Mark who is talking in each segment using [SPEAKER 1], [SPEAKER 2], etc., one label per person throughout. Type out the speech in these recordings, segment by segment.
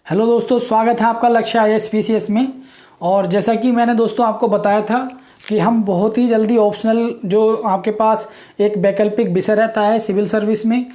[SPEAKER 1] Hello दोस्तों, स्वागत है आपका लक्ष्य आईएएस पीसीएस में। और जैसा कि मैंने दोस्तों आपको बताया था कि हम बहुत ही जल्दी ऑप्शनल जो आपके पास एक वैकल्पिक विषय रहता है सिविल सर्विस में,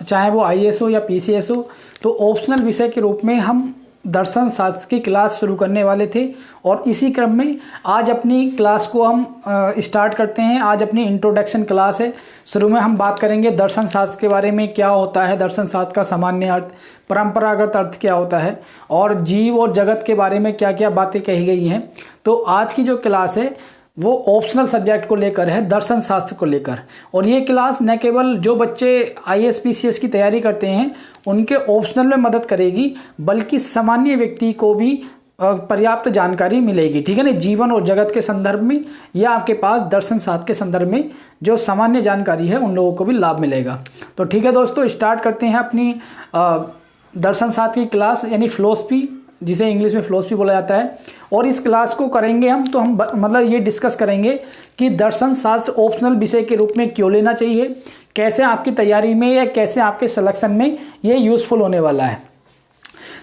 [SPEAKER 1] चाहे वो आईएएस हो या पीसीएस हो, तो ऑप्शनल विषय के रूप में हम दर्शन शास्त्र की क्लास शुरू करने वाले थे। और इसी क्रम में आज अपनी क्लास को हम स्टार्ट करते हैं। आज अपनी इंट्रोडक्शन क्लास है। शुरू में हम बात करेंगे दर्शन शास्त्र के बारे में, क्या होता है दर्शन शास्त्र का सामान्य अर्थ, परंपरागत अर्थ क्या होता है, और जीव और जगत के बारे में क्या क्या बातें कही गई हैं। तो आज की जो क्लास है वो ऑप्शनल सब्जेक्ट को लेकर है, दर्शन शास्त्र को लेकर। और ये क्लास न केवल जो बच्चे आईएएस पीसीएस की तैयारी करते हैं उनके ऑप्शनल में मदद करेगी, बल्कि सामान्य व्यक्ति को भी पर्याप्त जानकारी मिलेगी। ठीक है ना, जीवन और जगत के संदर्भ में या आपके पास दर्शन शास्त्र के संदर्भ में जो सामान्य जानकारी है उन लोगों को भी लाभ मिलेगा। तो ठीक है दोस्तों, स्टार्ट करते हैं अपनी दर्शन शास्त्र की क्लास, यानी फिलॉसफी, जिसे इंग्लिश में फिलॉसफी बोला जाता है। और इस क्लास को करेंगे हम, तो हम मतलब ये डिस्कस करेंगे कि दर्शन शास्त्र ऑप्शनल विषय के रूप में क्यों लेना चाहिए, कैसे आपकी तैयारी में या कैसे आपके सिलेक्शन में ये यूजफुल होने वाला है।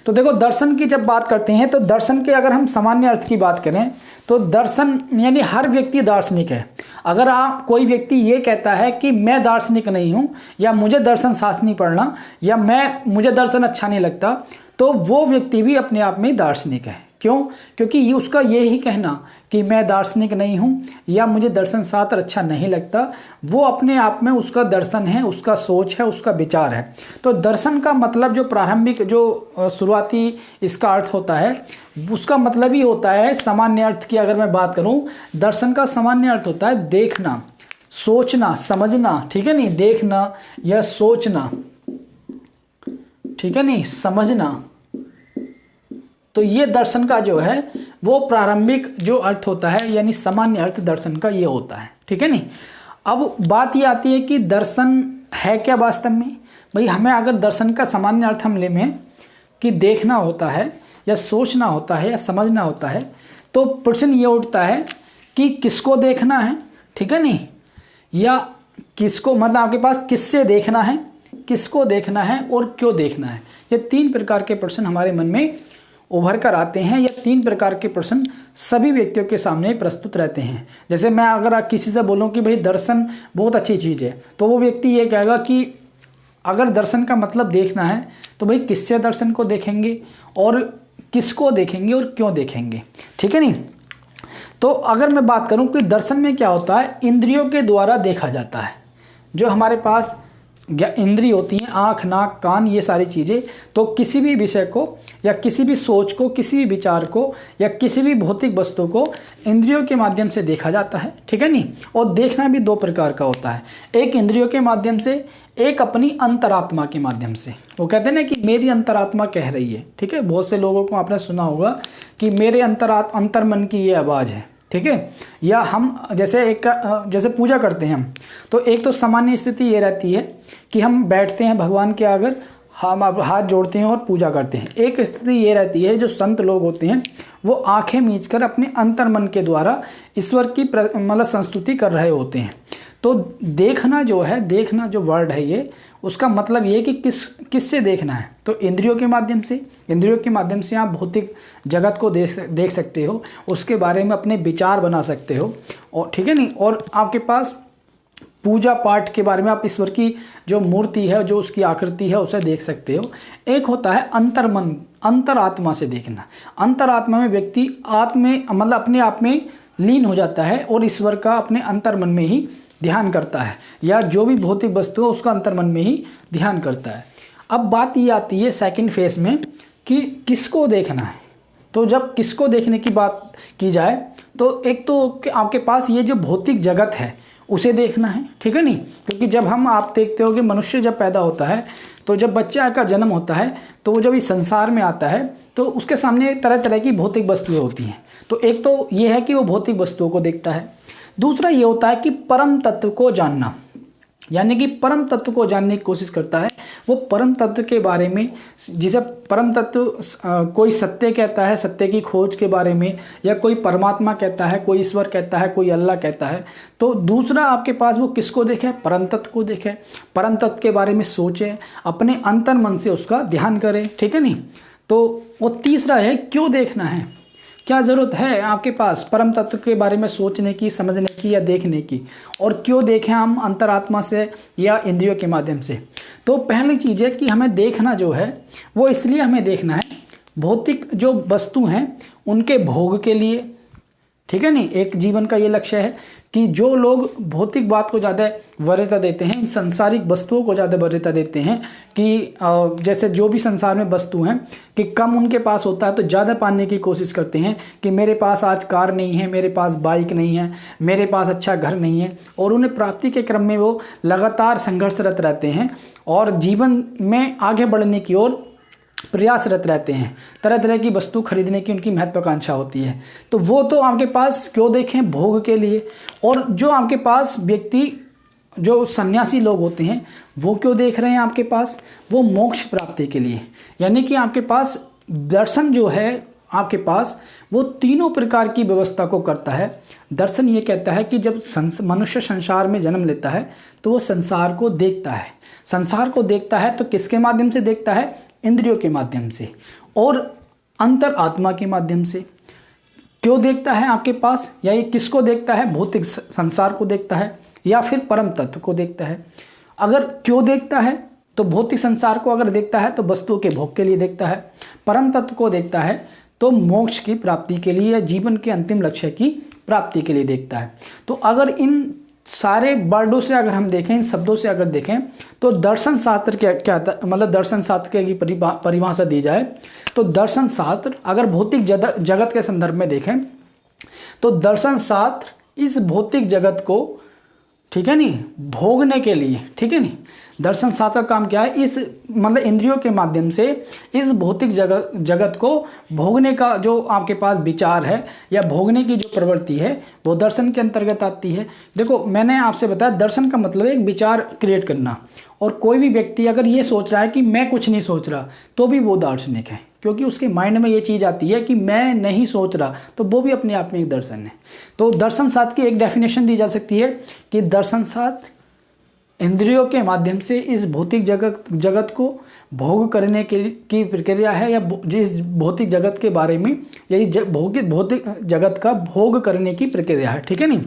[SPEAKER 1] तो देखो, दर्शन की जब बात करते हैं तो दर्शन के अगर हम सामान्य अर्थ की बात करें तो दर्शन यानी हर व्यक्ति दार्शनिक है। अगर आप कोई व्यक्ति ये कहता है कि मैं दार्शनिक नहीं हूँ, या मुझे दर्शन शास्त्र नहीं पढ़ना, या मुझे दर्शन अच्छा नहीं लगता, तो वो व्यक्ति भी अपने आप में दार्शनिक है। क्यों? क्योंकि उसका ये ही कहना कि मैं दार्शनिक नहीं हूँ या मुझे दर्शन शास्त्र अच्छा नहीं लगता, वो अपने आप में उसका दर्शन है, उसका सोच है, उसका विचार है। तो दर्शन का मतलब जो प्रारंभिक जो शुरुआती इसका अर्थ होता है, उसका मतलब ही होता है सामान्य अर्थ की अगर मैं बात करूँ, दर्शन का सामान्य अर्थ होता है देखना, सोचना, समझना। ठीक है नहीं, देखना या सोचना, ठीक है नहीं, समझना। तो ये दर्शन का जो है वो प्रारंभिक जो अर्थ होता है, यानी सामान्य अर्थ दर्शन का ये होता है। ठीक है नहीं। अब बात ये आती है कि दर्शन है क्या वास्तव में। भाई, हमें अगर दर्शन का सामान्य अर्थ हम लें कि देखना होता है या सोचना होता है या समझना होता है, तो प्रश्न ये उठता है कि किसको देखना है, ठीक है नहीं, या किसको, मतलब आपके पास किससे देखना है, किसको देखना है और क्यों देखना है। ये तीन प्रकार के प्रश्न हमारे मन में उभर कर आते हैं, या तीन प्रकार के प्रश्न सभी व्यक्तियों के सामने प्रस्तुत रहते हैं। जैसे मैं अगर किसी से बोलूं कि भाई दर्शन बहुत अच्छी चीज़ है, तो वो व्यक्ति ये कहेगा कि अगर दर्शन का मतलब देखना है तो भाई किससे दर्शन को देखेंगे और किसको देखेंगे और क्यों देखेंगे। ठीक है नहीं। तो अगर मैं बात करूं कि दर्शन में क्या होता है, इंद्रियों के द्वारा देखा जाता है। जो हमारे पास इंद्रिय होती हैं, आँख, नाक, कान, ये सारी चीज़ें, तो किसी भी विषय को या किसी भी सोच को, किसी भी विचार को या किसी भी भौतिक वस्तु को इंद्रियों के माध्यम से देखा जाता है। ठीक है नहीं। और देखना भी दो प्रकार का होता है, एक इंद्रियों के माध्यम से, एक अपनी अंतरात्मा के माध्यम से। वो कहते हैं ना कि मेरी अंतरात्मा कह रही है। ठीक है, बहुत से लोगों को आपने सुना होगा कि मेरे अंतर्मन की ये आवाज़ है। ठीक है। या हम जैसे पूजा करते हैं हम, तो एक तो सामान्य स्थिति ये रहती है कि हम बैठते हैं भगवान के आगे, हम हाथ जोड़ते हैं और पूजा करते हैं। एक स्थिति ये रहती है, जो संत लोग होते हैं वो आंखें मीचकर अपने अंतर्मन के द्वारा ईश्वर की मतलब संस्तुति कर रहे होते हैं। तो देखना जो है, देखना जो वर्ड है ये, उसका मतलब ये है कि किससे देखना है। तो इंद्रियों के माध्यम से, इंद्रियों के माध्यम से आप भौतिक जगत को देख सकते हो, उसके बारे में अपने विचार बना सकते हो। और ठीक है नहीं, और आपके पास पूजा पाठ के बारे में आप ईश्वर की जो मूर्ति है, जो उसकी आकृति है, उसे देख सकते हो। एक होता है अंतर्मन, अंतरात्मा से देखना। अंतरात्मा में व्यक्ति मतलब अपने आप में लीन हो जाता है और ईश्वर का अपने अंतर्मन में ही ध्यान करता है, या जो भी भौतिक वस्तु है उसका अंतर्मन में ही ध्यान करता है। अब बात ये आती है सेकंड फेज में कि किसको देखना है। तो जब किसको देखने की बात की जाए, तो एक तो आपके पास ये जो भौतिक जगत है उसे देखना है। ठीक है नहीं, क्योंकि जब आप देखते हो कि मनुष्य जब पैदा होता है, तो जब बच्चा का जन्म होता है, तो वो जब इस संसार में आता है तो उसके सामने तरह तरह की भौतिक वस्तुएं होती हैं। तो एक तो ये है कि वो भौतिक वस्तुओं को देखता है। दूसरा ये होता है कि परम तत्व को जानना, यानी कि परम तत्व को जानने की कोशिश करता है। वो परम तत्व के बारे में, जिसे परम तत्व कोई सत्य कहता है, सत्य की खोज के बारे में, या कोई परमात्मा कहता है, कोई ईश्वर कहता है, कोई अल्लाह कहता है। तो दूसरा आपके पास वो किसको देखे, परम तत्व को देखे, परम तत्व के बारे में सोचे, अपने अंतर मन से उसका ध्यान करे। ठीक है नहीं। तो वो तीसरा है क्यों देखना है, क्या ज़रूरत है आपके पास परम तत्व के बारे में सोचने की, समझने की या देखने की, और क्यों देखें हम अंतरात्मा से या इंद्रियों के माध्यम से। तो पहली चीज़ है कि हमें देखना जो है वो इसलिए हमें देखना है भौतिक जो वस्तु हैं उनके भोग के लिए, ठीक है नहीं। एक जीवन का ये लक्ष्य है कि जो लोग भौतिक बात को ज़्यादा वरीयता देते हैं, इन सांसारिक वस्तुओं को ज़्यादा वरीयता देते हैं कि जैसे जो भी संसार में वस्तु हैं कि कम उनके पास होता है तो ज़्यादा पाने की कोशिश करते हैं कि मेरे पास आज कार नहीं है, मेरे पास बाइक नहीं है, मेरे पास अच्छा घर नहीं है, और उन्हें प्राप्ति के क्रम में वो लगातार संघर्षरत रहते हैं और जीवन में आगे बढ़ने की ओर प्रयासरत रहते हैं। तरह तरह की वस्तु खरीदने की उनकी महत्वाकांक्षा होती है। तो वो तो आपके पास क्यों देखें, भोग के लिए। और जो आपके पास व्यक्ति जो सन्यासी लोग होते हैं वो क्यों देख रहे हैं आपके पास, वो मोक्ष प्राप्ति के लिए। यानी कि आपके पास दर्शन जो है आपके पास वो तीनों प्रकार की व्यवस्था को करता है। दर्शन ये कहता है कि जब मनुष्य संसार में जन्म लेता है तो वो संसार को देखता है। संसार को देखता है तो किसके माध्यम से देखता है, इंद्रियों के माध्यम से और अंतर आत्मा के माध्यम से। क्यों देखता है आपके पास, या ये किसको देखता है, भौतिक संसार को देखता है या फिर परम तत्व को देखता है। अगर क्यों देखता है तो भौतिक संसार को अगर देखता है तो वस्तु के भोग के लिए देखता है, परम तत्व को देखता है तो मोक्ष की प्राप्ति के लिए या जीवन के अंतिम लक्ष्य की प्राप्ति के लिए देखता है। तो अगर इन सारे वर्डों से अगर हम देखें, इन शब्दों से अगर देखें तो दर्शन शास्त्र क्या मतलब दर्शन शास्त्र की परिभाषा दी जाए तो दर्शन शास्त्र अगर भौतिक जगत के संदर्भ में देखें तो दर्शन शास्त्र इस भौतिक जगत को, ठीक है नहीं, भोगने के लिए, ठीक है नहीं, दर्शन शास्त्र का काम क्या है, इस मतलब इंद्रियों के माध्यम से इस भौतिक जगत को भोगने का जो आपके पास विचार है या भोगने की जो प्रवृत्ति है वो दर्शन के अंतर्गत आती है। देखो मैंने आपसे बताया दर्शन का मतलब एक विचार क्रिएट करना, और कोई भी व्यक्ति अगर ये सोच रहा है कि मैं कुछ नहीं सोच रहा तो भी वो दार्शनिक है, क्योंकि उसके माइंड में ये चीज़ आती है कि मैं नहीं सोच रहा, तो वो भी अपने आप में एक दर्शन है। तो दर्शन शास्त्र की एक डेफिनेशन दी जा सकती है कि दर्शन शास्त्र इंद्रियों के माध्यम से इस भौतिक जगत को भोग करने की प्रक्रिया है, या जिस भौतिक जगत के बारे में यही भौतिक जगत का भोग करने की प्रक्रिया है, ठीक है नहीं।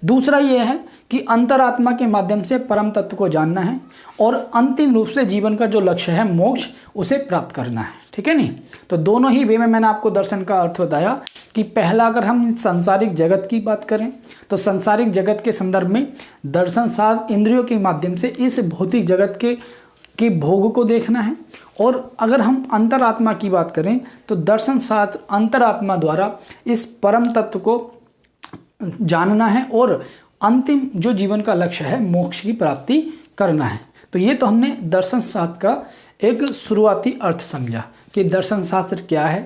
[SPEAKER 1] दूसरा ये है कि अंतरात्मा के माध्यम से परम तत्व को जानना है और अंतिम रूप से जीवन का जो लक्ष्य है मोक्ष उसे प्राप्त करना है, ठीक है नहीं। तो दोनों ही वे में मैंने आपको दर्शन का अर्थ बताया कि पहला अगर हम सांसारिक जगत की बात करें तो सांसारिक जगत के संदर्भ में दर्शन शास्त्र इंद्रियों के माध्यम से इस भौतिक जगत के भोग को देखना है, और अगर हम अंतरात्मा की बात करें तो दर्शन शास्त्र अंतरात्मा द्वारा इस परम तत्व को जानना है और अंतिम जो जीवन का लक्ष्य है मोक्ष की प्राप्ति करना है। तो ये तो हमने दर्शन शास्त्र का एक शुरुआती अर्थ समझा कि दर्शन शास्त्र क्या है,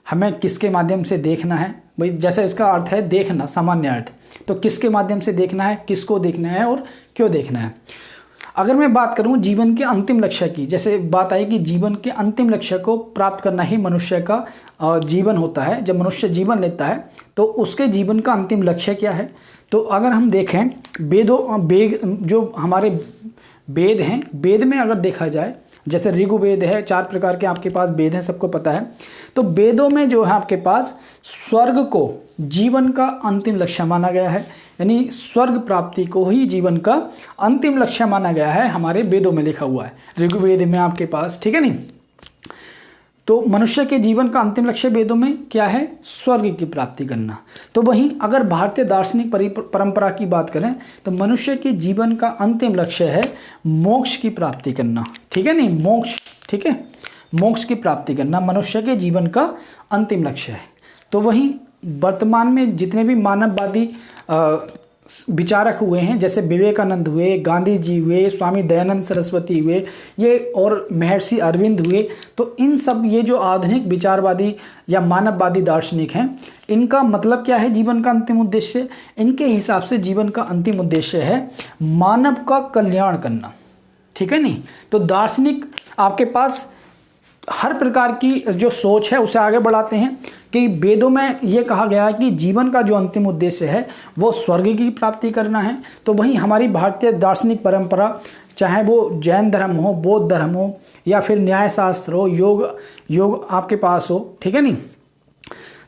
[SPEAKER 1] हमें किसके माध्यम से देखना है। भाई जैसे इसका अर्थ है देखना, सामान्य अर्थ, तो किसके माध्यम से देखना है, किसको देखना है और क्यों देखना है। अगर मैं बात करूं जीवन के अंतिम लक्ष्य की, जैसे बात आई कि जीवन के अंतिम लक्ष्य को प्राप्त करना ही मनुष्य का जीवन होता है। जब मनुष्य जीवन लेता है तो उसके जीवन का अंतिम लक्ष्य क्या है। तो अगर हम देखें वेद जो हमारे वेद हैं, वेद में अगर देखा जाए जैसे ऋग्वेद है, 4 प्रकार के आपके पास वेद हैं, सबको पता है। तो वेदों में जो है आपके पास स्वर्ग को जीवन का अंतिम लक्ष्य माना गया है, यानी स्वर्ग प्राप्ति को ही जीवन का अंतिम लक्ष्य माना गया है, हमारे वेदों में लिखा हुआ है ऋग्वेद में आपके पास, ठीक है नहीं। तो मनुष्य के जीवन का अंतिम लक्ष्य वेदों में क्या है, स्वर्ग की प्राप्ति करना। तो वहीं अगर भारतीय दार्शनिक परंपरा की बात करें तो मनुष्य के जीवन का अंतिम लक्ष्य है मोक्ष की प्राप्ति करना, ठीक है नहीं, मोक्ष, ठीक है, मोक्ष की प्राप्ति करना मनुष्य के जीवन का अंतिम लक्ष्य है। तो वहीं वर्तमान में जितने भी मानववादी विचारक हुए हैं, जैसे विवेकानंद हुए, गांधी जी हुए, स्वामी दयानंद सरस्वती हुए, ये और महर्षि अरविंद हुए, तो इन सब ये जो आधुनिक विचारवादी या मानववादी दार्शनिक हैं, इनका मतलब क्या है जीवन का अंतिम उद्देश्य। इनके हिसाब से जीवन का अंतिम उद्देश्य है मानव का कल्याण करना, ठीक है नहीं। तो दार्शनिक आपके पास हर प्रकार की जो सोच है उसे आगे बढ़ाते हैं कि वेदों में ये कहा गया है कि जीवन का जो अंतिम उद्देश्य है वो स्वर्ग की प्राप्ति करना है। तो वहीं हमारी भारतीय दार्शनिक परंपरा चाहे वो जैन धर्म हो, बौद्ध धर्म हो, या फिर न्याय शास्त्र हो, योग आपके पास हो, ठीक है नहीं,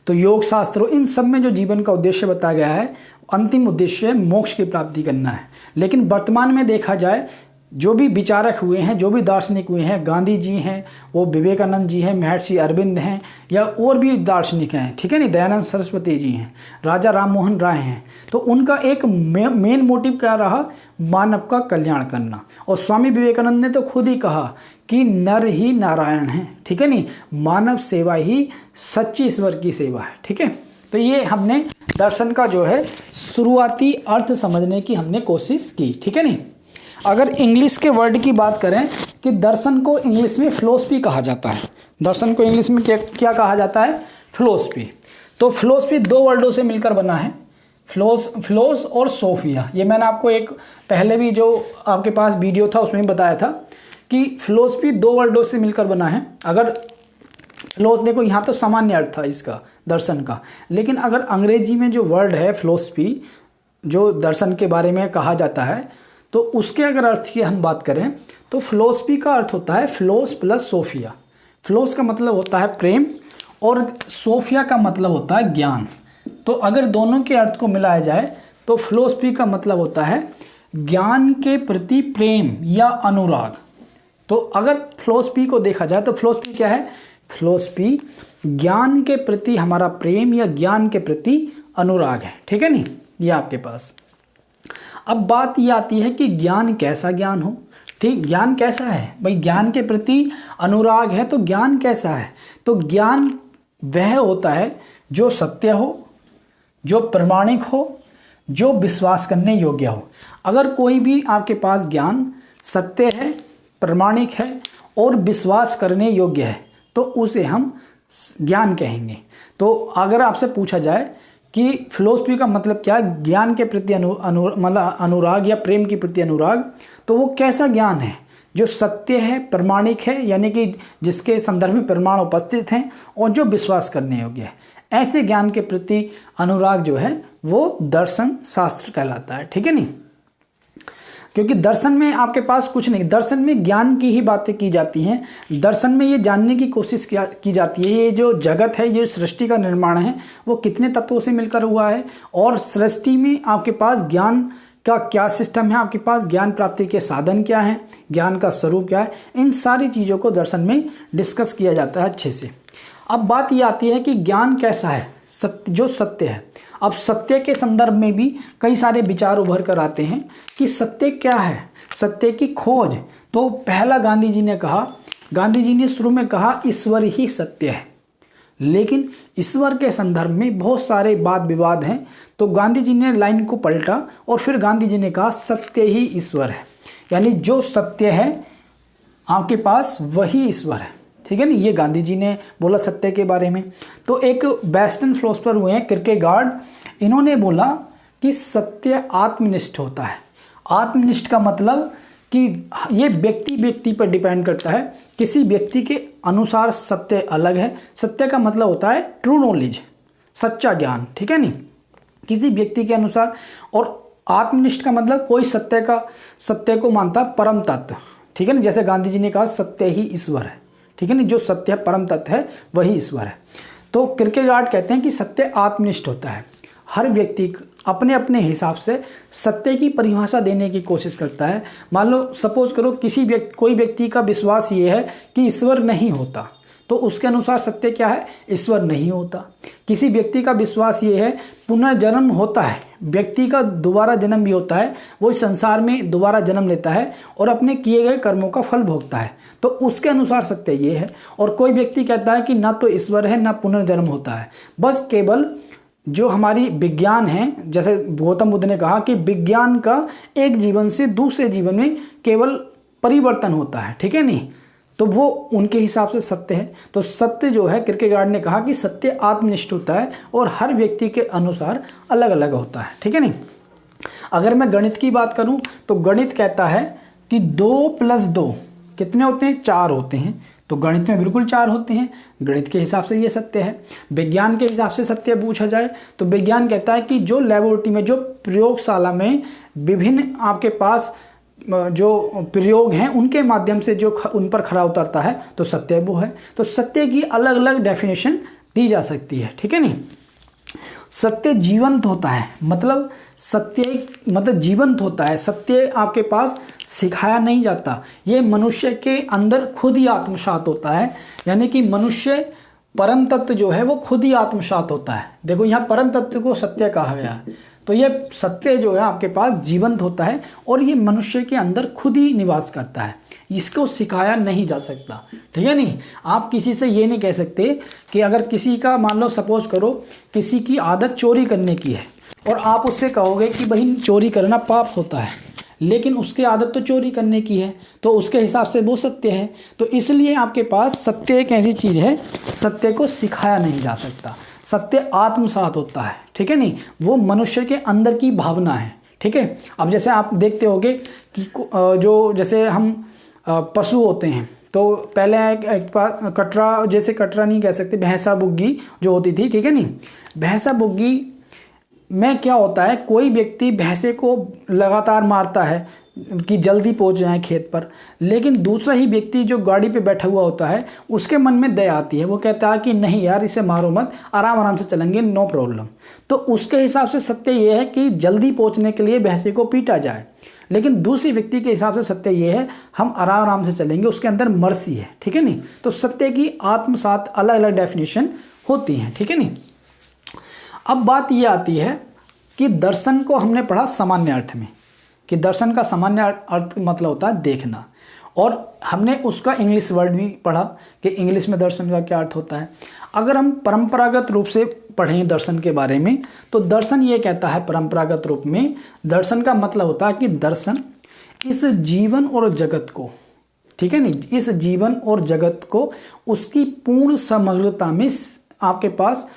[SPEAKER 1] तो योग शास्त्र हो, इन सब में जो जीवन का उद्देश्य बताया गया है, अंतिम उद्देश्य मोक्ष की प्राप्ति करना है। लेकिन वर्तमान में देखा जाए, जो भी विचारक हुए हैं, जो भी दार्शनिक हुए हैं, गांधी जी हैं, वो विवेकानंद जी हैं, महर्षि अरविंद हैं, या और भी दार्शनिक हैं, ठीक है नहीं, दयानंद सरस्वती जी हैं, राजा राम मोहन राय हैं, तो उनका एक मेन मोटिव क्या रहा, मानव का कल्याण करना। और स्वामी विवेकानंद ने तो खुद ही कहा कि नर ही नारायण है, ठीक है नहीं, मानव सेवा ही सच्ची ईश्वर की सेवा है, ठीक है। तो ये हमने दर्शन का जो है शुरुआती अर्थ समझने की हमने कोशिश की, ठीक है नहीं। अगर इंग्लिश के वर्ड की बात करें कि दर्शन को इंग्लिश में फिलॉसफी कहा जाता है, दर्शन को इंग्लिश में क्या कहा जाता है, फिलॉसफी। तो फिलॉसफी दो वर्डों से मिलकर बना है, फिलोस और सोफिया। ये मैंने आपको एक पहले भी जो आपके पास वीडियो था उसमें बताया था कि फिलॉसफी दो वर्डों से मिलकर बना है। अगर फिलोस, देखो यहाँ तो सामान्य अर्थ था इसका दर्शन का, लेकिन अगर अंग्रेजी में जो वर्ड है फिलॉसफी, जो दर्शन के बारे में कहा जाता है, तो उसके अगर अर्थ की हम बात करें तो फिलॉसफी का अर्थ होता है फिलोस प्लस सोफिया। फिलोस का मतलब होता है प्रेम और सोफिया का मतलब होता है ज्ञान। तो अगर दोनों के अर्थ को मिलाया जाए तो फिलॉसफी का मतलब होता है ज्ञान के प्रति प्रेम या अनुराग। तो अगर फिलॉसफी को देखा जाए तो फिलॉसफी क्या है, फिलॉसफी ज्ञान के प्रति हमारा प्रेम या ज्ञान के प्रति अनुराग है, ठीक है नहीं, ये आपके पास। अब बात ये आती है कि ज्ञान कैसा ज्ञान हो, ठीक, ज्ञान कैसा है भाई, ज्ञान के प्रति अनुराग है तो ज्ञान कैसा है, तो ज्ञान वह होता है जो सत्य हो, जो प्रमाणिक हो, जो विश्वास करने योग्य हो। अगर कोई भी आपके पास ज्ञान सत्य है, प्रमाणिक है और विश्वास करने योग्य है तो उसे हम ज्ञान कहेंगे। तो अगर आपसे पूछा जाए कि फिलॉसफी का मतलब क्या, ज्ञान के प्रति मतलब अनुराग या प्रेम के प्रति अनुराग, तो वो कैसा ज्ञान है जो सत्य है, प्रमाणिक है, यानी कि जिसके संदर्भ में प्रमाण उपस्थित हैं और जो विश्वास करने योग्य है। ऐसे ज्ञान के प्रति अनुराग जो है वो दर्शन शास्त्र कहलाता है, ठीक है नहीं। क्योंकि दर्शन में आपके पास कुछ नहीं, दर्शन में ज्ञान की ही बातें की जाती हैं। दर्शन में ये जानने की कोशिश की जाती है ये जो जगत है, ये सृष्टि का निर्माण है, वो कितने तत्वों से मिलकर हुआ है और सृष्टि में आपके पास ज्ञान का क्या सिस्टम है, आपके पास ज्ञान प्राप्ति के साधन क्या हैं, ज्ञान का स्वरूप क्या है, इन सारी चीज़ों को दर्शन में डिस्कस किया जाता है अच्छे से। अब बात ये आती है कि ज्ञान कैसा है, सत्य, जो सत्य है। अब सत्य के संदर्भ में भी कई सारे विचार उभर कर आते हैं कि सत्य क्या है, सत्य की खोज। तो पहला गांधी जी ने कहा, गांधी जी ने शुरू में कहा ईश्वर ही सत्य है, लेकिन ईश्वर के संदर्भ में बहुत सारे वाद विवाद हैं। तो गांधी जी ने लाइन को पलटा और फिर गांधी जी ने कहा सत्य ही ईश्वर है, यानी जो सत्य है आपके पास वही ईश्वर है, ठीक है नहीं। ये गांधी जी ने बोला सत्य के बारे में। तो एक वेस्टर्न फिलोसफर हुए हैं किरकेगार्ड, इन्होंने बोला कि सत्य आत्मनिष्ठ होता है। आत्मनिष्ठ का मतलब कि ये व्यक्ति पर डिपेंड करता है, किसी व्यक्ति के अनुसार सत्य अलग है। सत्य का मतलब होता है ट्रू नॉलेज, सच्चा ज्ञान, ठीक है नहीं, किसी व्यक्ति के अनुसार। और आत्मनिष्ठ का मतलब कोई सत्य को मानता परम तत्व, ठीक है ना। जैसे गांधी जी ने कहा सत्य ही ईश्वर है, ठीक है ना, जो सत्य है, परम तत्व है, वही ईश्वर है। तो किरकेगार्ड कहते हैं कि सत्य आत्मनिष्ठ होता है। हर व्यक्ति अपने अपने हिसाब से सत्य की परिभाषा देने की कोशिश करता है। मान लो सपोज करो कोई व्यक्ति का विश्वास ये है कि ईश्वर नहीं होता, तो उसके अनुसार सत्य क्या है, ईश्वर नहीं होता। किसी व्यक्ति का विश्वास ये है पुनर्जन्म होता है, व्यक्ति का दोबारा जन्म भी होता है, वो इस संसार में दोबारा जन्म लेता है और अपने किए गए कर्मों का फल भोगता है, तो उसके अनुसार सत्य ये है। और कोई व्यक्ति कहता है कि ना तो ईश्वर है ना पुनर्जन्म होता है, बस केवल जो हमारी विज्ञान है, जैसे गौतम बुद्ध ने कहा कि विज्ञान का एक जीवन से दूसरे जीवन में केवल परिवर्तन होता है, ठीक है नहीं, तो वो उनके हिसाब से सत्य है। तो सत्य जो है, किरकेगार्ड ने कहा कि सत्य आत्मनिष्ठ होता है और हर व्यक्ति के अनुसार अलग अलग होता है, ठीक है नहीं। अगर मैं गणित की बात करूं तो गणित कहता है कि 2 + 2 कितने होते हैं, 4 होते हैं। तो गणित में बिल्कुल 4 होते हैं, गणित के हिसाब से ये सत्य है। विज्ञान के हिसाब से सत्य पूछा जाए तो विज्ञान कहता है कि जो लेबोरेटरी में, जो प्रयोगशाला में विभिन्न आपके पास जो प्रयोग हैं उनके माध्यम से जो उन पर खरा उतरता है तो सत्य वो है। तो सत्य की अलग अलग डेफिनेशन दी जा सकती है, ठीक है नहीं। सत्य जीवंत होता है, मतलब सत्य मतलब जीवंत होता है। सत्य आपके पास सिखाया नहीं जाता, ये मनुष्य के अंदर खुद ही आत्मसात होता है। यानी कि मनुष्य परम तत्व जो है वो खुद ही आत्मसात होता है। देखो यहाँ परम तत्व को सत्य कहा गया है, तो ये सत्य जो है आपके पास जीवंत होता है और ये मनुष्य के अंदर खुद ही निवास करता है, इसको सिखाया नहीं जा सकता, ठीक है नहीं। आप किसी से ये नहीं कह सकते कि अगर किसी का मान लो सपोज करो किसी की आदत चोरी करने की है और आप उससे कहोगे कि भाई चोरी करना पाप होता है, लेकिन उसकी आदत तो चोरी करने की है, तो उसके हिसाब से वो सत्य है। तो इसलिए आपके पास सत्य एक ऐसी चीज़ है, सत्य को सिखाया नहीं जा सकता, सत्य आत्मसात होता है, ठीक है नहीं। वो मनुष्य के अंदर की भावना है, ठीक है। अब जैसे आप देखते होंगे कि जो जैसे हम पशु होते हैं तो पहले एक कटरा, जैसे कटरा नहीं कह सकते, भैंसा बुग्गी जो होती थी, ठीक है नहीं। भैंसा बुग्गी में क्या होता है, कोई व्यक्ति भैंसे को लगातार मारता है कि जल्दी पहुंच जाए खेत पर, लेकिन दूसरा ही व्यक्ति जो गाड़ी पे बैठा हुआ होता है उसके मन में दया आती है, वो कहता है कि नहीं यार इसे मारो मत, आराम आराम से चलेंगे, नो प्रॉब्लम। तो उसके हिसाब से सत्य ये है कि जल्दी पहुंचने के लिए भैंसे को पीटा जाए, लेकिन दूसरे व्यक्ति के हिसाब से सत्य ये है हम आराम आराम से चलेंगे, उसके अंदर मर्सी है, ठीक है नहीं। तो सत्य की आत्मसात अलग अलग डेफिनेशन होती हैं, ठीक है नहीं। अब बात ये आती है कि दर्शन को हमने पढ़ा सामान्य अर्थ में, कि दर्शन का सामान्य अर्थ मतलब होता है देखना, और हमने उसका इंग्लिश वर्ड भी पढ़ा कि इंग्लिश में दर्शन का क्या अर्थ होता है। अगर हम परंपरागत रूप से पढ़ें दर्शन के बारे में, तो दर्शन ये कहता है परंपरागत रूप में, दर्शन का मतलब होता है कि दर्शन इस जीवन और जगत को, ठीक है नहीं, इस जीवन और जगत को उसकी पूर्ण समग्रता में आपके पास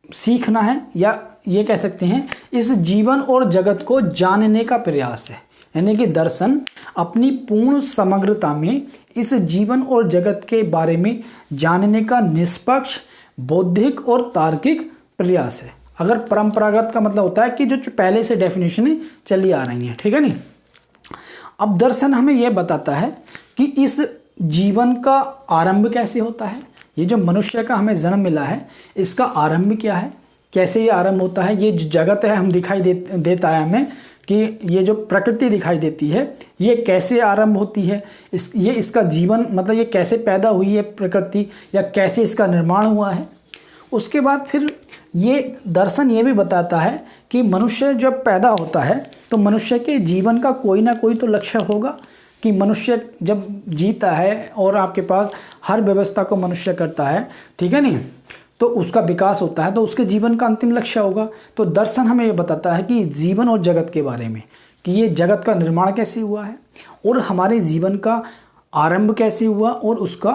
[SPEAKER 1] सीखना है, या ये कह सकते हैं इस जीवन और जगत को जानने का प्रयास है। यानी कि दर्शन अपनी पूर्ण समग्रता में इस जीवन और जगत के बारे में जानने का निष्पक्ष बौद्धिक और तार्किक प्रयास है। अगर परंपरागत का मतलब होता है कि जो पहले से डेफिनेशन चली आ रही हैं, ठीक है नहीं। अब दर्शन हमें यह बताता है कि इस जीवन का आरंभ कैसे होता है, ये जो मनुष्य का हमें जन्म मिला है इसका आरंभ क्या है, कैसे ये आरंभ होता है। ये जो जगत है हम दिखाई देता है हमें कि ये जो प्रकृति दिखाई देती है ये कैसे आरंभ होती है, ये इसका जीवन मतलब ये कैसे पैदा हुई है प्रकृति, या कैसे इसका निर्माण हुआ है। उसके बाद फिर ये दर्शन ये भी बताता है कि मनुष्य जब पैदा होता है तो मनुष्य के जीवन का कोई ना कोई तो लक्ष्य होगा, कि मनुष्य जब जीता है और आपके पास हर व्यवस्था को मनुष्य करता है, ठीक है नहीं, तो उसका विकास होता है, तो उसके जीवन का अंतिम लक्ष्य होगा। तो दर्शन हमें ये बताता है कि जीवन और जगत के बारे में, कि ये जगत का निर्माण कैसे हुआ है और हमारे जीवन का आरंभ कैसे हुआ और उसका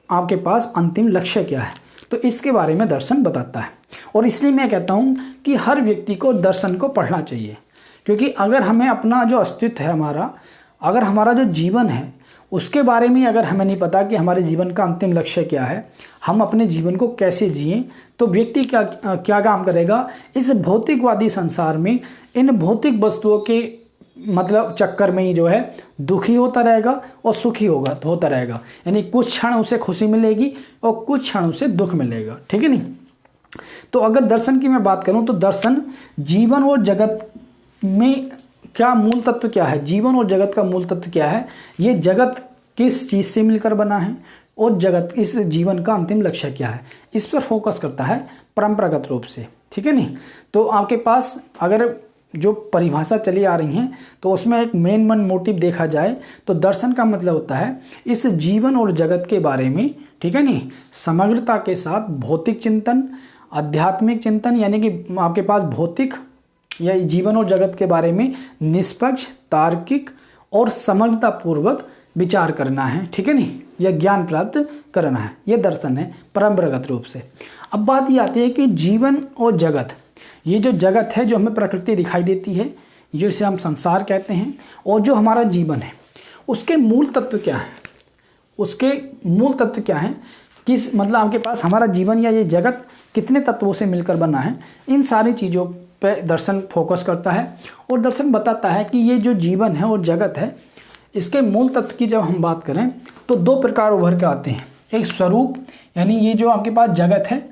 [SPEAKER 1] आपके पास अंतिम लक्ष्य क्या है, तो इसके बारे में दर्शन बताता है। और इसलिए मैं कहता हूँ कि हर व्यक्ति को दर्शन को पढ़ना चाहिए, क्योंकि अगर हमें अपना जो अस्तित्व है हमारा, अगर हमारा जो जीवन है उसके बारे में अगर हमें नहीं पता कि हमारे जीवन का अंतिम लक्ष्य क्या है, हम अपने जीवन को कैसे जिएं, तो व्यक्ति क्या काम करेगा, इस भौतिकवादी संसार में इन भौतिक वस्तुओं के मतलब चक्कर में ही जो है दुखी होता रहेगा और सुखी होता रहेगा। यानी कुछ क्षण उसे खुशी मिलेगी और कुछ क्षण उसे दुख मिलेगा, ठीक है नहीं। तो अगर दर्शन की मैं बात करूं तो दर्शन जीवन और जगत में क्या मूल तत्व क्या है, जीवन और जगत का मूल तत्व क्या है, ये जगत किस चीज़ से मिलकर बना है और जगत इस जीवन का अंतिम लक्ष्य क्या है, इस पर फोकस करता है परंपरागत रूप से, ठीक है नहीं। तो आपके पास अगर जो परिभाषा चली आ रही हैं तो उसमें एक मेन मोटिव देखा जाए तो दर्शन का मतलब होता है इस जीवन और जगत के बारे में, ठीक है नहीं, समग्रता के साथ भौतिक चिंतन, आध्यात्मिक चिंतन, यानी कि आपके पास भौतिक या जीवन और जगत के बारे में निष्पक्ष तार्किक और समग्रता पूर्वक विचार करना है, ठीक है नहीं, यह ज्ञान प्राप्त करना है, यह दर्शन है परंपरागत रूप से। अब बात ये आती है कि जीवन और जगत, ये जो जगत है जो हमें प्रकृति दिखाई देती है, जो इसे हम संसार कहते हैं, और जो हमारा जीवन है उसके मूल तत्व क्या है, उसके मूल तत्व क्या है, किस मतलब आपके पास हमारा जीवन या ये जगत कितने तत्वों से मिलकर बना है, इन सारी चीज़ों पे दर्शन फोकस करता है और दर्शन बताता है कि ये जो जीवन है और जगत है, इसके मूल तत्व की जब हम बात करें तो दो प्रकार उभर के आते हैं। एक स्वरूप, यानी ये जो आपके पास जगत है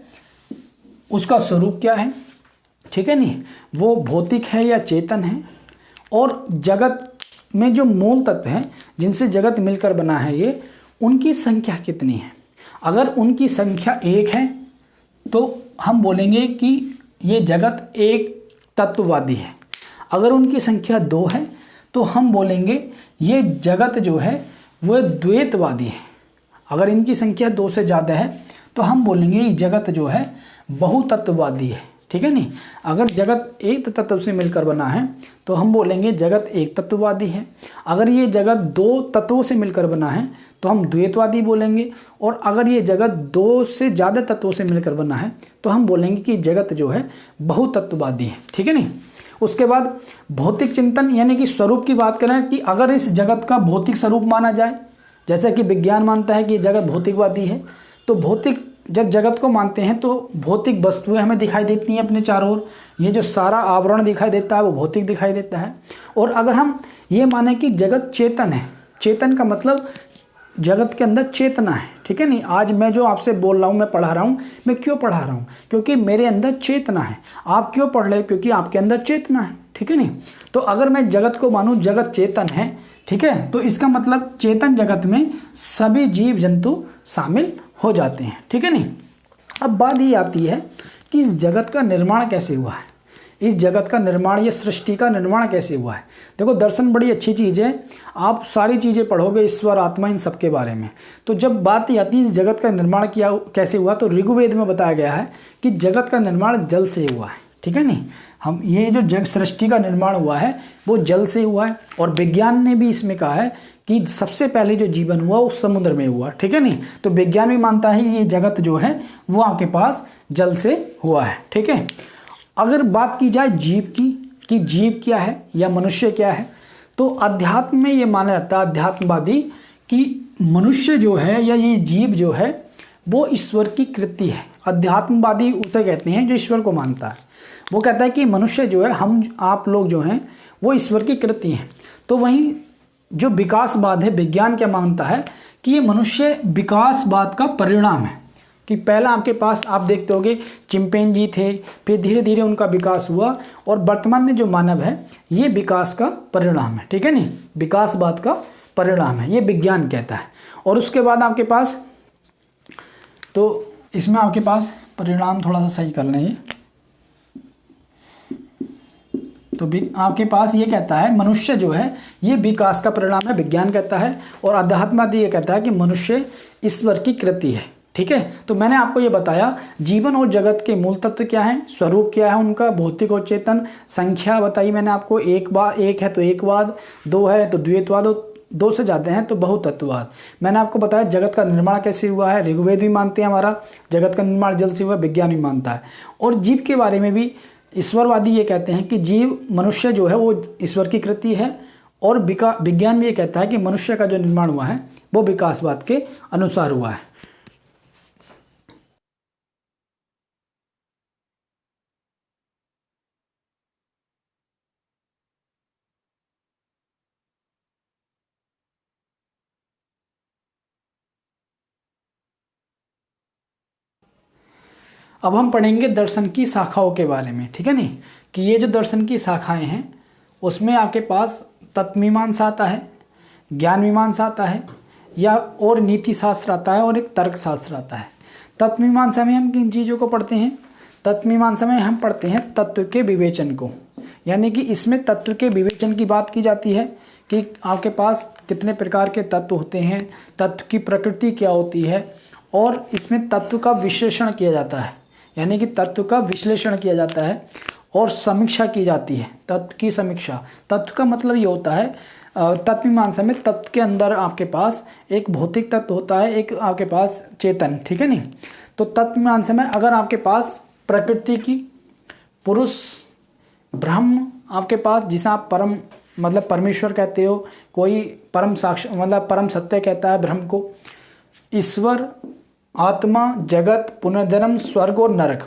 [SPEAKER 1] उसका स्वरूप क्या है, ठीक है नहीं, वो भौतिक है या चेतन है, और जगत में जो मूल तत्व हैं जिनसे जगत मिलकर बना है ये, उनकी संख्या कितनी है। अगर उनकी संख्या 1 है तो हम बोलेंगे कि ये जगत एक तत्ववादी है। अगर उनकी संख्या 2 है तो हम बोलेंगे ये जगत जो है वो द्वैतवादी है। अगर इनकी संख्या 2 से ज़्यादा है तो हम बोलेंगे ये जगत जो है बहुतत्ववादी है, ठीक है नहीं। अगर जगत एक तत्व से मिलकर बना है तो हम बोलेंगे जगत एक तत्ववादी है। अगर ये जगत 2 तत्वों से मिलकर बना है तो हम द्वैतवादी बोलेंगे, और अगर ये जगत 2 से ज़्यादा तत्वों से मिलकर बना है तो हम बोलेंगे कि जगत जो है बहुतत्ववादी है, ठीक है नहीं। उसके बाद भौतिक चिंतन, यानी कि स्वरूप की बात करें कि अगर इस जगत का भौतिक स्वरूप माना जाए, जैसा कि विज्ञान मानता है कि जगत भौतिकवादी है, तो भौतिक जब जगत को मानते हैं तो भौतिक वस्तुएं हमें दिखाई देती हैं अपने चारों ओर, ये जो सारा आवरण दिखाई देता है वो भौतिक दिखाई देता है। और अगर हम ये माने कि जगत चेतन है, चेतन का मतलब जगत के अंदर चेतना है, ठीक है नहीं। आज मैं जो आपसे बोल रहा हूँ, मैं पढ़ा रहा हूँ, मैं क्यों पढ़ा रहा हूँ, क्योंकि मेरे अंदर चेतना है। आप क्यों पढ़ रहे हो, क्योंकि आपके अंदर चेतना है, ठीक है नहीं। तो अगर मैं जगत को मानूँ जगत चेतन है, ठीक है, तो इसका मतलब चेतन जगत में सभी जीव जंतु शामिल हो जाते हैं, ठीक है नहीं। अब बात ये आती है कि इस जगत का निर्माण कैसे हुआ है, इस जगत का निर्माण, ये सृष्टि का निर्माण कैसे हुआ है। देखो दर्शन बड़ी अच्छी चीज़ है, आप सारी चीज़ें पढ़ोगे ईश्वर आत्मा इन सब के बारे में। तो जब बात आती है इस जगत का निर्माण किया कैसे हुआ, तो ऋग्वेद में बताया गया है कि जगत का निर्माण जल से हुआ है, ठीक है नहीं। हम ये जो जग सृष्टि का निर्माण हुआ है वो जल से हुआ है, और विज्ञान ने भी इसमें कहा है कि सबसे पहले जो जीवन हुआ वो समुद्र में हुआ, ठीक है नहीं। तो विज्ञान भी मानता है ये जगत जो है वो आपके पास जल से हुआ है, ठीक है। अगर बात की जाए जीव की कि जीव क्या है या मनुष्य क्या है, तो अध्यात्म में ये माना जाता है, अध्यात्मवादी, कि मनुष्य जो है या ये जीव जो है वो ईश्वर की कृति है। अध्यात्मवादी उसे कहते हैं जो ईश्वर को मानता है। वो कहता है कि मनुष्य जो है, हम आप लोग जो हैं वो ईश्वर की कृति हैं। तो वहीं जो विकासवाद है, विज्ञान क्या मानता है कि ये मनुष्य विकासवाद का परिणाम है, कि पहला आपके पास आप देखते होगे चिंपैंजी थे, फिर धीरे धीरे उनका विकास हुआ, और वर्तमान में जो मानव है ये विकास का परिणाम है, ठीक है नहीं, विकासवाद का परिणाम है, ये विज्ञान कहता है। और उसके बाद आपके पास, तो इसमें आपके पास परिणाम थोड़ा सा सही कर लें, तो आपके पास ये कहता है मनुष्य जो है ये विकास का परिणाम है, विज्ञान कहता है। और अध्यात्मवादी ये कहता है कि मनुष्य ईश्वर की कृति है, ठीक है। तो मैंने आपको ये बताया जीवन और जगत के मूल तत्व क्या हैं, स्वरूप क्या है उनका, भौतिक और चेतन, संख्या बताई मैंने आपको, एक है तो एकवाद, 2 है तो द्वैतवाद, 2 से ज़्यादा हैं तो बहुतत्ववाद। मैंने आपको बताया जगत का निर्माण कैसे हुआ है, ऋग्वेद भी मानते हैं हमारा जगत का निर्माण जल से हुआ, विज्ञान भी मानता है। और जीव के बारे में भी ईश्वरवादी ये कहते हैं कि जीव मनुष्य जो है वो ईश्वर की कृति है, और विज्ञान भी ये कहता है कि मनुष्य का जो निर्माण हुआ है वो विकासवाद के अनुसार हुआ है। अब हम पढ़ेंगे दर्शन की शाखाओं के बारे में, ठीक है नहीं, कि ये जो दर्शन की शाखाएं हैं उसमें आपके पास तत्वमीमांसा आता है, ज्ञान मीमांसा आता है, या और नीति शास्त्र आता है, और एक तर्क शास्त्र आता है। तत्वमीमांसा में हम किन चीज़ों को पढ़ते हैं, तत्वमीमांसा में हम पढ़ते हैं तत्व के विवेचन को, यानी कि इसमें तत्व के विवेचन की बात की जाती है कि आपके पास कितने प्रकार के तत्व होते हैं, तत्व की प्रकृति क्या होती है, और इसमें तत्व का विश्लेषण किया जाता है, यानी कि तत्व का विश्लेषण किया जाता है और समीक्षा की जाती है, तत्व की समीक्षा। तत्व का मतलब ये होता है, तत्वमीमांसा में तत्व के अंदर आपके पास एक भौतिक तत्व होता है, एक आपके पास चेतन, ठीक है नहीं। तो तत्वमीमांसा में अगर आपके पास प्रकृति की, पुरुष, ब्रह्म आपके पास, जिसे आप परम मतलब परमेश्वर कहते हो, कोई परम साक्ष मतलब परम सत्य कहता है ब्रह्म को, ईश्वर, आत्मा, जगत, पुनर्जन्म, स्वर्ग और नरक,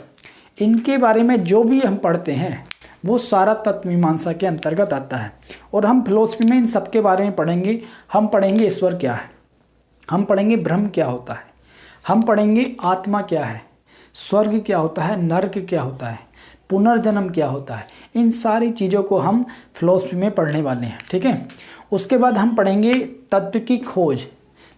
[SPEAKER 1] इनके बारे में जो भी हम पढ़ते हैं वो सारा तत्व मीमांसा के अंतर्गत आता है। और हम फिलोसफी में इन सब के बारे में पढ़ेंगे। हम पढ़ेंगे ईश्वर क्या है, हम पढ़ेंगे ब्रह्म क्या होता है, हम पढ़ेंगे आत्मा क्या है, स्वर्ग क्या होता है, नर्क क्या होता है, पुनर्जन्म क्या होता है। इन सारी चीज़ों को हम फिलोसफी में पढ़ने वाले हैं, ठीक है। उसके बाद हम पढ़ेंगे तत्व की खोज।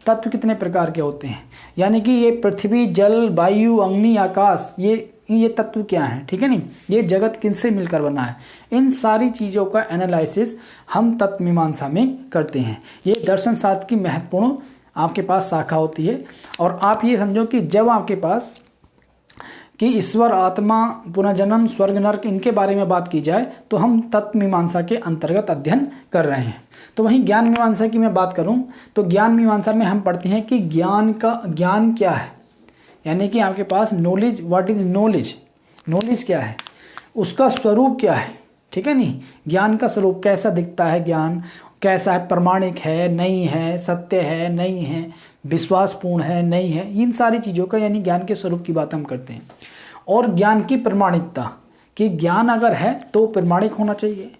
[SPEAKER 1] तत्व कितने प्रकार के होते हैं, यानी कि ये पृथ्वी, जल, वायु, अग्नि, आकाश, ये तत्व क्या हैं, ठीक है नहीं, ये जगत किनसे मिलकर बना है। इन सारी चीज़ों का एनालिसिस हम तत्व मीमांसा में करते हैं। ये दर्शन शास्त्र की महत्वपूर्ण आपके पास शाखा होती है। और आप ये समझो कि जब आपके पास कि ईश्वर, आत्मा, पुनर्जन्म, स्वर्ग, नरक, इनके बारे में बात की जाए तो हम तत्व मीमांसा के अंतर्गत अध्ययन कर रहे हैं। तो वहीं ज्ञान मीमांसा की मैं बात करूं तो ज्ञान मीमांसा में हम पढ़ते हैं कि ज्ञान क्या है, यानी कि आपके पास knowledge, what is knowledge, knowledge क्या है, उसका स्वरूप क्या है, ठीक है नहीं। ज्ञान का स्वरूप कैसा दिखता है, ज्ञान कैसा है, प्रमाणिक है, नहीं है, सत्य है, नहीं है, विश्वासपूर्ण है, नहीं है, इन सारी चीज़ों का यानी ज्ञान के स्वरूप की बात हम करते हैं। और ज्ञान की प्रमाणिकता, कि ज्ञान अगर है तो प्रमाणिक होना चाहिए,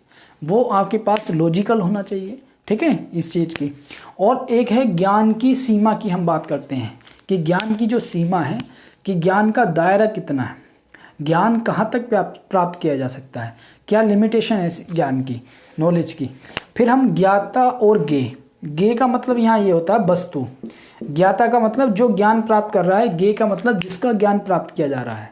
[SPEAKER 1] वो आपके पास लॉजिकल होना चाहिए, ठीक है, इस चीज़ की। और एक है ज्ञान की सीमा की हम बात करते हैं कि ज्ञान की जो सीमा है कि ज्ञान का दायरा कितना है, ज्ञान कहाँ तक प्राप्त किया जा सकता है, क्या लिमिटेशन है ज्ञान की, नॉलेज की। फिर हम ज्ञाता और गे का मतलब यहाँ ये होता है वस्तु। ज्ञाता का मतलब जो ज्ञान प्राप्त कर रहा है, गे का मतलब जिसका ज्ञान प्राप्त किया जा रहा है,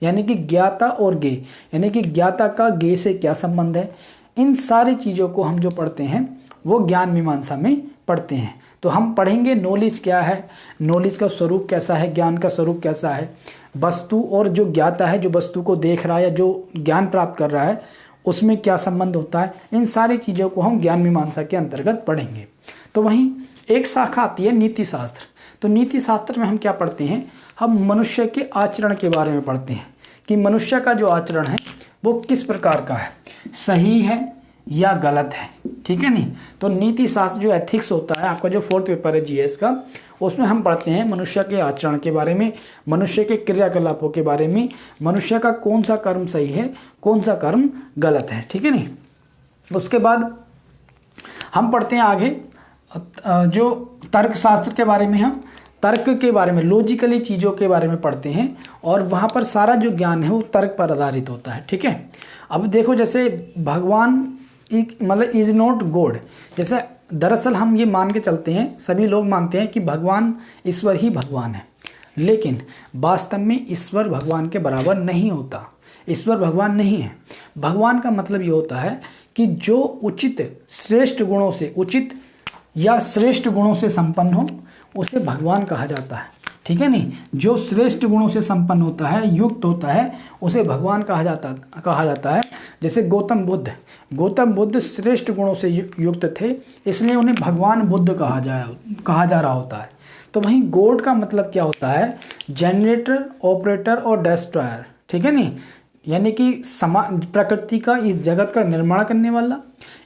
[SPEAKER 1] यानी कि ज्ञाता और गे, यानी कि ज्ञाता का गे से क्या संबंध है। इन सारी चीज़ों को हम जो पढ़ते हैं वो ज्ञान मीमांसा में पढ़ते हैं। तो हम पढ़ेंगे नॉलेज क्या है, नॉलेज का स्वरूप कैसा है, ज्ञान का स्वरूप कैसा है, वस्तु और जो ज्ञाता है, जो वस्तु को देख रहा है या जो ज्ञान प्राप्त कर रहा है, उसमें क्या संबंध होता है। इन सारी चीज़ों को हम ज्ञान मीमांसा के अंतर्गत पढ़ेंगे। तो वहीं एक शाखा आती है नीति शास्त्र। तो नीति शास्त्र में हम क्या पढ़ते हैं, हम मनुष्य के आचरण के बारे में पढ़ते हैं कि मनुष्य का जो आचरण है वो किस प्रकार का है, सही है या गलत है, ठीक है नहीं। तो नीति शास्त्र जो एथिक्स होता है, आपका जो 4th पेपर है जीएस का, उसमें हम पढ़ते हैं मनुष्य के आचरण के बारे में, मनुष्य के क्रियाकलापों के बारे में, मनुष्य का कौन सा कर्म सही है, कौन सा कर्म गलत है, ठीक है नहीं। उसके बाद हम पढ़ते हैं आगे जो तर्कशास्त्र के बारे में, हम तर्क के बारे में, लॉजिकली चीज़ों के बारे में पढ़ते हैं और वहाँ पर सारा जो ज्ञान है वो तर्क पर आधारित होता है, ठीक है। अब देखो जैसे भगवान मतलब इज़ नॉट गॉड, जैसे दरअसल हम ये मान के चलते हैं, सभी लोग मानते हैं कि भगवान, ईश्वर ही भगवान है, लेकिन वास्तव में ईश्वर भगवान के बराबर नहीं होता। ईश्वर भगवान नहीं है। भगवान का मतलब ये होता है कि जो उचित श्रेष्ठ गुणों से, उचित या श्रेष्ठ गुणों से संपन्न हो उसे भगवान कहा जाता है, ठीक है नहीं। जो श्रेष्ठ गुणों से संपन्न होता है, युक्त होता है, उसे भगवान कहा जाता है। जैसे गौतम बुद्ध श्रेष्ठ गुणों से युक्त थे, इसलिए उन्हें भगवान बुद्ध कहा जा रहा होता है। तो वहीं गॉड का मतलब क्या होता है, जनरेटर, ऑपरेटर और डिस्ट्रॉयर, ठीक है नहीं, यानी कि प्रकृति का, इस जगत का निर्माण करने वाला,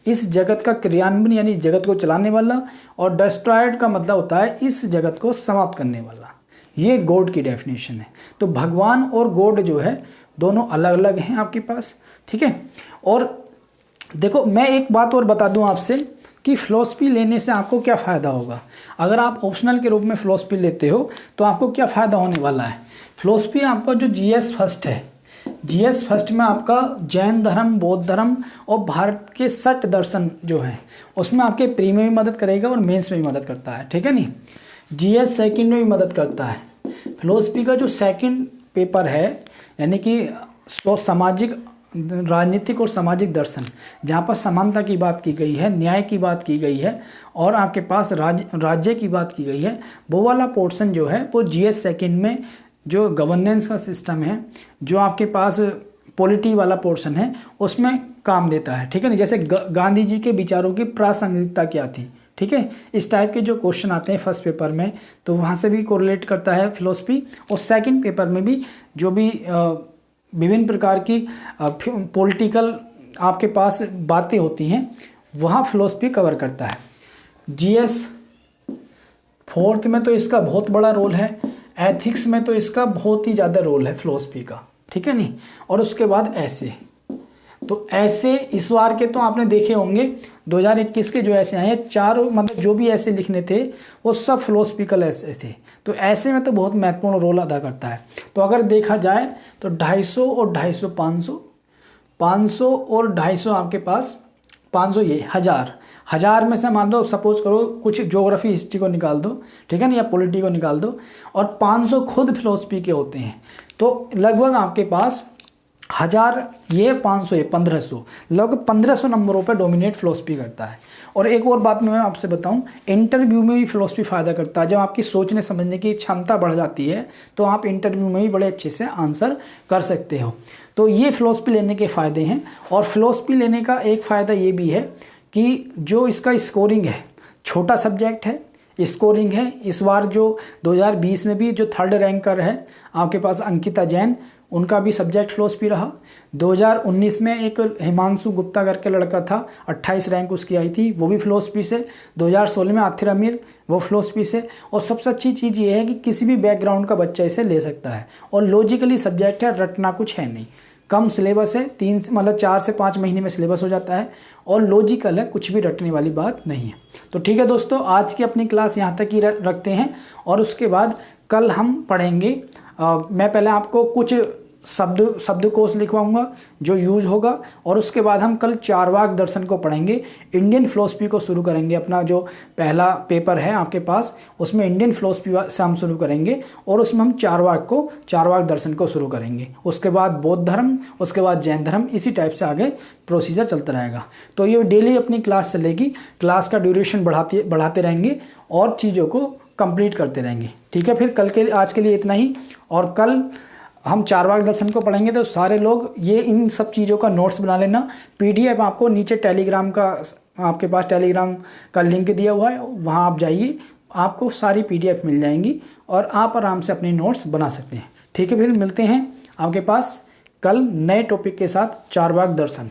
[SPEAKER 1] इस जगत का क्रियान्वयन यानी जगत को चलाने वाला, और डिस्ट्रॉयड का मतलब होता है इस जगत को समाप्त करने वाला। ये गॉड की डेफिनेशन है। तो भगवान और गॉड जो है दोनों अलग अलग हैं आपके पास, ठीक है। और देखो मैं एक बात और बता दूं आपसे कि फ़िलॉसफी लेने से आपको क्या फ़ायदा होगा। अगर आप ऑप्शनल के रूप में फ़िलॉसफी लेते हो तो आपको क्या फ़ायदा होने वाला है। फ़िलॉसफी आपका जो जीएस फर्स्ट है, जीएस फर्स्ट में आपका जैन धर्म, बौद्ध धर्म और भारत के 60 दर्शन जो हैं उसमें आपके प्री में भी मदद करेगा और मेंस में भी मदद करता है, ठीक है नहीं। जीएस सेकंड में भी मदद करता है। फिलोसफी का जो सेकंड पेपर है यानी कि सामाजिक, राजनीतिक और सामाजिक दर्शन, जहाँ पर समानता की बात की गई है, न्याय की बात की गई है और आपके पास राज्य की बात की गई है, वो वाला पोर्शन जो है वो जीएस सेकंड में जो गवर्नेंस का सिस्टम है, जो आपके पास पॉलिटी वाला पोर्शन है, उसमें काम देता है, ठीक है ना। जैसे गांधी जी के विचारों की प्रासंगिकता क्या थी, ठीक है, इस टाइप के जो क्वेश्चन आते हैं फर्स्ट पेपर में, तो वहाँ से भी कोरिलेट करता है फिलोसफी। और सेकंड पेपर में भी जो भी विभिन्न प्रकार की पॉलिटिकल आपके पास बातें होती हैं वहाँ फिलोसफी कवर करता है। जीएस फोर्थ में तो इसका बहुत बड़ा रोल है, एथिक्स में तो इसका बहुत ही ज़्यादा रोल है फिलोसफी का, ठीक है नहीं। और उसके बाद ऐसे, तो ऐसे इस बार के तो आपने देखे होंगे 2021 के जो ऐसे हैं चारों, मतलब जो भी ऐसे लिखने थे वो सब फिलोसफिकल ऐसे थे। तो ऐसे में तो बहुत महत्वपूर्ण रोल अदा करता है। तो अगर देखा जाए तो 250 और 250 500, 500 और 250 आपके पास, 500 ये 1000 में से मान लो सपोज करो कुछ ज्योग्राफी हिस्ट्री को निकाल दो, ठीक है ना, या पॉलिटी को निकाल दो, और 500 खुद फिलोसफी के होते हैं। तो लगभग आपके पास 1000 ये 500 ये 1500, लगभग 1500 नंबरों पर डोमिनेट फिलोसफी करता है। और एक और बात मैं आपसे बताऊं, इंटरव्यू में भी फिलोसफी फ़ायदा करता है। जब आपकी सोचने समझने की क्षमता बढ़ जाती है तो आप इंटरव्यू में भी बड़े अच्छे से आंसर कर सकते हो। तो ये फिलोसफी लेने के फ़ायदे हैं। और फिलोसफी लेने का एक फ़ायदा ये भी है कि जो इसका स्कोरिंग है, छोटा सब्जेक्ट है, स्कोरिंग है। इस बार जो 2020 में भी जो 3rd रैंकर है आपके पास अंकिता जैन, उनका भी सब्जेक्ट फिलोसफी रहा। 2019 में एक हिमांशु गुप्ता करके लड़का था, 28 रैंक उसकी आई थी, वो भी फिलोसफी से। 2016 में आथिर अमीर, वो फिलोसफी से। और सबसे अच्छी चीज़ ये है कि किसी भी बैकग्राउंड का बच्चा इसे ले सकता है। और लॉजिकली सब्जेक्ट है, रटना कुछ है नहीं, कम सिलेबस है, 4 से 5 महीने में सिलेबस हो जाता है, और लॉजिकल है, कुछ भी रटने वाली बात नहीं है। तो ठीक है दोस्तों, आज की अपनी क्लास यहाँ तक ही रखते हैं। और उसके बाद कल हम पढ़ेंगे, मैं पहले आपको कुछ शब्दकोश लिखवाऊंगा जो यूज होगा, और उसके बाद हम कल चारवाक दर्शन को पढ़ेंगे। इंडियन फिलोसफी को शुरू करेंगे। अपना जो पहला पेपर है आपके पास, उसमें इंडियन फिलोसफी से हम शुरू करेंगे, और उसमें हम चारवाक दर्शन को शुरू करेंगे। उसके बाद बौद्ध धर्म, उसके बाद जैन धर्म, इसी टाइप से आगे प्रोसीजर चलता रहेगा। तो ये डेली अपनी क्लास चलेगी, क्लास का ड्यूरेशन बढ़ाते रहेंगे और चीज़ों को कंप्लीट करते रहेंगे। ठीक है, फिर आज के लिए इतना ही। और कल हम चारवाक दर्शन को पढ़ेंगे। तो सारे लोग ये इन सब चीज़ों का नोट्स बना लेना। PDF आपको नीचे टेलीग्राम का, आपके पास टेलीग्राम का लिंक दिया हुआ है, वहाँ आप जाइए, आपको सारी PDF मिल जाएंगी और आप आराम से अपने नोट्स बना सकते हैं। ठीक है, फिर मिलते हैं आपके पास कल नए टॉपिक के साथ, चारवाक दर्शन।